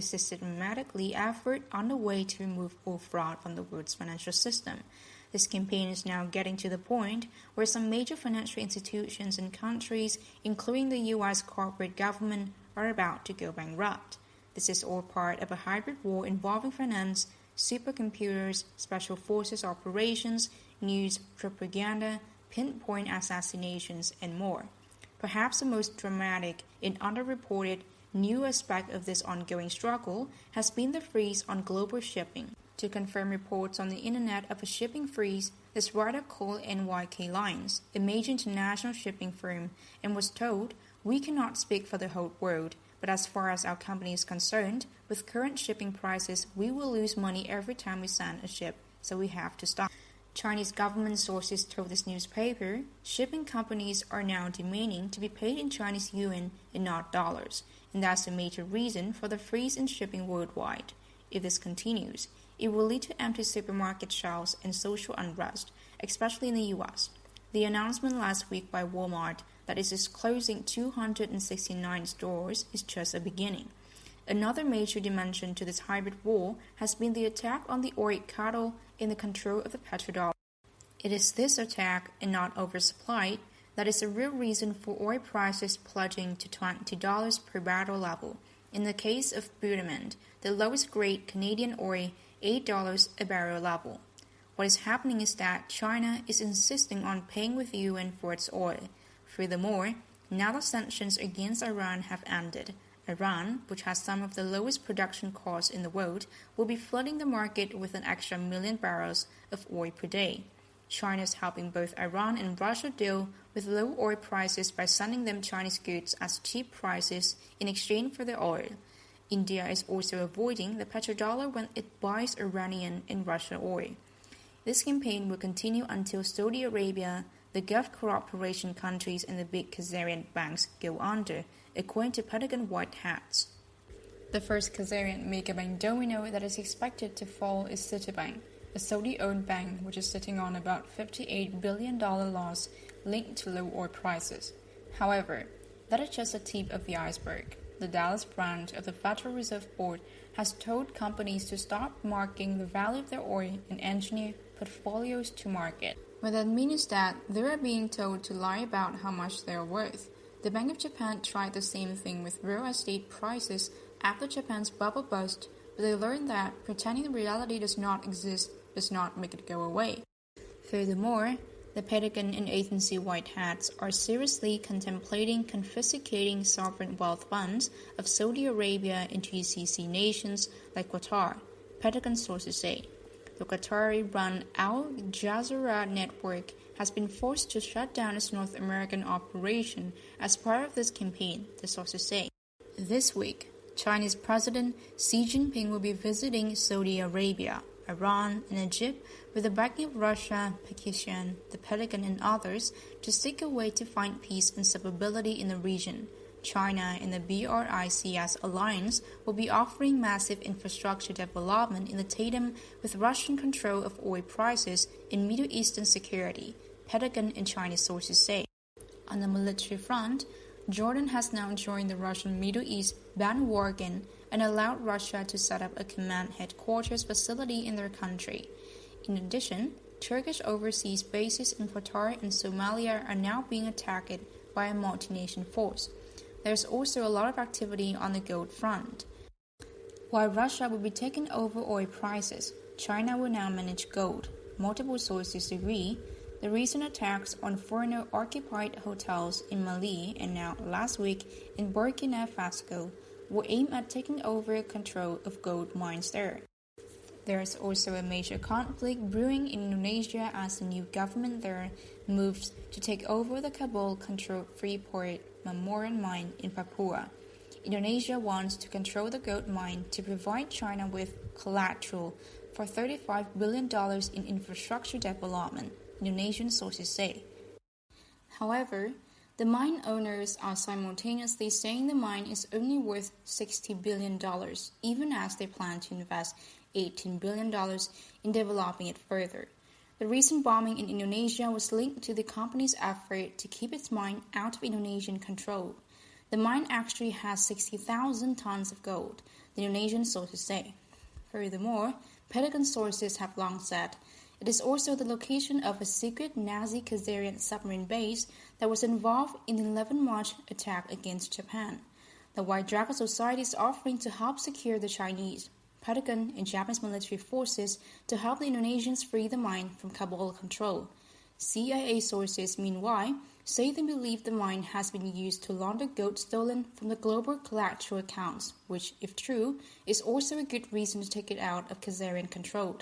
the systematically effort underway to remove all fraud from the world's financial system. This campaign is now getting to the point where some major financial institutions and countries, including the U.S. corporate government, are about to go bankrupt. This is all part of a hybrid war involving finance, supercomputers, special forces operations, news, propaganda, pinpoint assassinations, and more. Perhaps the most dramatic and underreported new aspect of this ongoing struggle has been the freeze on global shipping. To confirm reports on the internet of a shipping freeze, this writer called NYK Lines, a major international shipping firm, and was told, "We cannot speak for the whole world, but as far as our company is concerned, with current shipping prices, we will lose money every time we send a ship, so we have to stop." Chinese government sources told this newspaper, shipping companies are now demanding to be paid in Chinese yuan and not dollars, and that's a major reason for the freeze in shipping worldwide. If this continues, it will lead to empty supermarket shelves and social unrest, especially in the U.S. The announcement last week by Walmart that it is closing 269 stores is just a beginning. Another major dimension to this hybrid war has been the attack on the oil cattle in the control of the petrodollar. It is this attack, and not oversupply, that is the real reason for oil prices plunging to $20 per barrel level. In the case of butane, the lowest grade Canadian oil, $8 a barrel level. What is happening is that China is insisting on paying with yuan for its oil. Furthermore, now the sanctions against Iran have ended. Iran, which has some of the lowest production costs in the world, will be flooding the market with an extra million barrels of oil per day. China is helping both Iran and Russia deal with low oil prices by sending them Chinese goods at cheap prices in exchange for their oil. India is also avoiding the petrodollar when it buys Iranian and Russian oil. This campaign will continue until Saudi Arabia, the Gulf cooperation countries, and the big Khazarian banks go under, according to Pentagon White Hats. The first Khazarian megabank domino that is expected to fall is Citibank, a Saudi-owned bank which is sitting on about $58 billion loss linked to low oil prices. However, that is just the tip of the iceberg. The Dallas branch of the Federal Reserve Board has told companies to stop marking the value of their oil and engineer portfolios to market. What that means is that they are being told to lie about how much they are worth. The Bank of Japan tried the same thing with real estate prices after Japan's bubble burst, but they learned that pretending reality does not exist does not make it go away. Furthermore, the Pentagon and agency White Hats are seriously contemplating confiscating sovereign wealth funds of Saudi Arabia and GCC nations like Qatar, Pentagon sources say. The Qatari-run Al Jazeera network has been forced to shut down its North American operation as part of this campaign, the sources say. This week, Chinese President Xi Jinping will be visiting Saudi Arabia, Iran, and Egypt with the backing of Russia, Pakistan, the Pentagon, and others to seek a way to find peace and stability in the region. China and the BRICS alliance will be offering massive infrastructure development in the tandem with Russian control of oil prices and Middle Eastern security, Pentagon and Chinese sources say. On the military front, Jordan has now joined the Russian Middle East bandwagon and allowed Russia to set up a command headquarters facility in their country. In addition, Turkish overseas bases in Qatar and Somalia are now being attacked by a multi-nation force. There's also a lot of activity on the gold front. While Russia will be taking over oil prices, China will now manage gold. Multiple sources agree. The recent attacks on foreigner-occupied hotels in Mali and now last week in Burkina Faso will aim at taking over control of gold mines there. There is also a major conflict brewing in Indonesia as the new government there moves to take over the Kabul-controlled Freeport Mamoran mine in Papua. Indonesia wants to control the gold mine to provide China with collateral for $35 billion in infrastructure development, Indonesian sources say. However, the mine owners are simultaneously saying the mine is only worth $60 billion, even as they plan to invest $18 billion in developing it further. The recent bombing in Indonesia was linked to the company's effort to keep its mine out of Indonesian control. The mine actually has 60,000 tons of gold, the Indonesian sources say. Furthermore, Pentagon sources have long said it is also the location of a secret Nazi Khazarian submarine base that was involved in the 11 March attack against Japan. The White Dragon Society is offering to help secure the Chinese, Pentagon, and Japanese military forces to help the Indonesians free the mine from Kabul control. CIA sources, meanwhile, say they believe the mine has been used to launder gold stolen from the global collateral accounts, which, if true, is also a good reason to take it out of Khazarian control.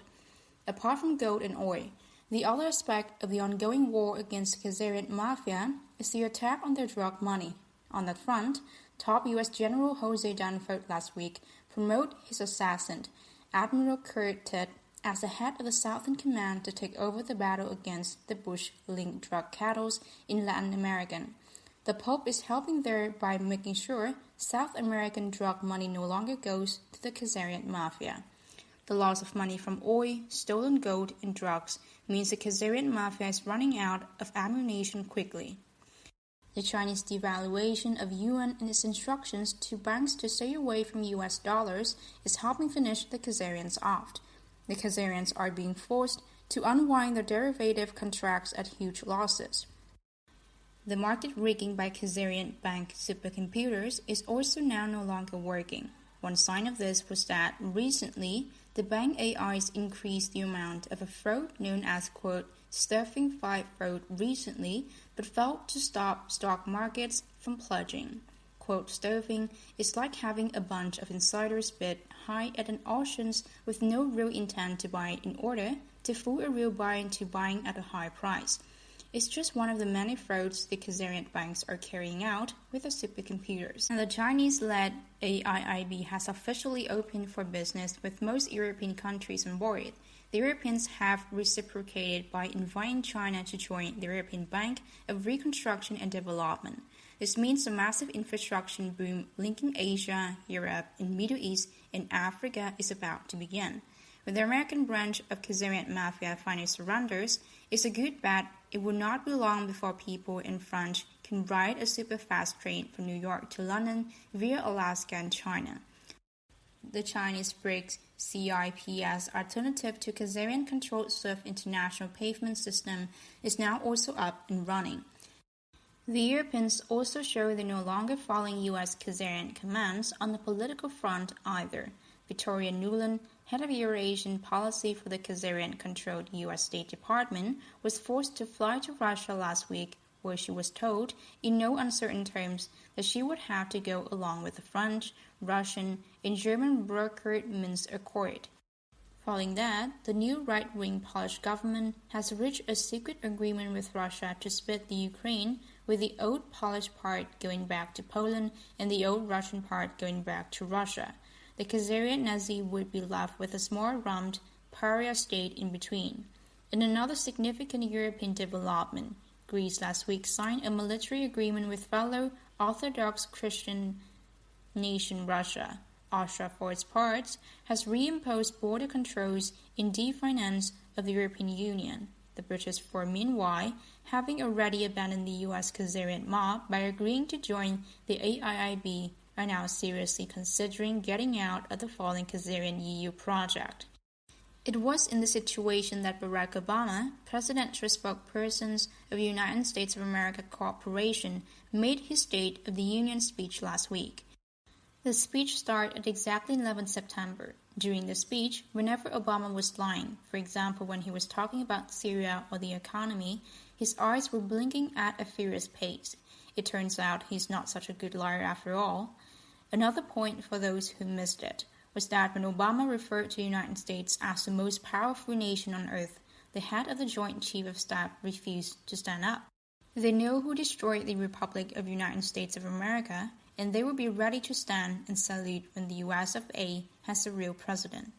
Apart from gold and oil, the other aspect of the ongoing war against the Khazarian mafia is the attack on their drug money. On that front, top U.S. General Jose Danford last week promoted his assassin, Admiral Kurt Ted, as the head of the Southern Command to take over the battle against the Bush-linked drug cartels in Latin America. The Pope is helping there by making sure South American drug money no longer goes to the Khazarian mafia. The loss of money from oil, stolen gold, and drugs means the Khazarian mafia is running out of ammunition quickly. The Chinese devaluation of yuan and its instructions to banks to stay away from US dollars is helping finish the Khazarians off. The Khazarians are being forced to unwind their derivative contracts at huge losses. The market rigging by Khazarian bank supercomputers is also now no longer working. One sign of this was that recently the bank AIs increased the amount of a fraud known as, quote, stuffing 5 fraud recently, but failed to stop stock markets from plunging. Quote, stuffing is like having a bunch of insiders bid high at an auction with no real intent to buy in order to fool a real buyer into buying at a high price. It's just one of the many frauds the Khazarian banks are carrying out with the supercomputers. And the Chinese-led AIIB has officially opened for business with most European countries on board. The Europeans have reciprocated by inviting China to join the European Bank of Reconstruction and Development. This means a massive infrastructure boom linking Asia, Europe, and Middle East and Africa is about to begin. When the American branch of Khazarian mafia finally surrenders, it's a good bet it will not be long before people in France can ride a super-fast train from New York to London via Alaska and China. The Chinese BRICS CIPS alternative to Khazarian-controlled SWIFT international payment system is now also up and running. The Europeans also show they're no longer following U.S. Khazarian commands on the political front either. Victoria Nuland, head of Eurasian policy for the Khazarian-controlled U.S. State Department, was forced to fly to Russia last week, where she was told, in no uncertain terms, that she would have to go along with the French, Russian, and German brokered Minsk Accord. Following that, the new right-wing Polish government has reached a secret agreement with Russia to split the Ukraine, with the old Polish part going back to Poland and the old Russian part going back to Russia. The Khazarian Nazi would be left with a small rummed pariah state in between. In another significant European development, Greece last week signed a military agreement with fellow Orthodox Christian nation Russia. Austria, for its part, has reimposed border controls in defense of the European Union. The British, for meanwhile, having already abandoned the U.S. Khazarian mob by agreeing to join the AIIB, are now seriously considering getting out of the falling Khazarian EU project. It was in this situation that Barack Obama, presidential spokesperson of the United States of America Corporation, made his State of the Union speech last week. The speech started at exactly 11 September. During the speech, whenever Obama was lying, for example when he was talking about Syria or the economy, his eyes were blinking at a furious pace. It turns out he's not such a good liar after all. Another point for those who missed it was that when Obama referred to the United States as the most powerful nation on earth, the head of the Joint Chief of Staff refused to stand up. They know who destroyed the Republic of the United States of America, and they will be ready to stand and salute when the US of A has a real president.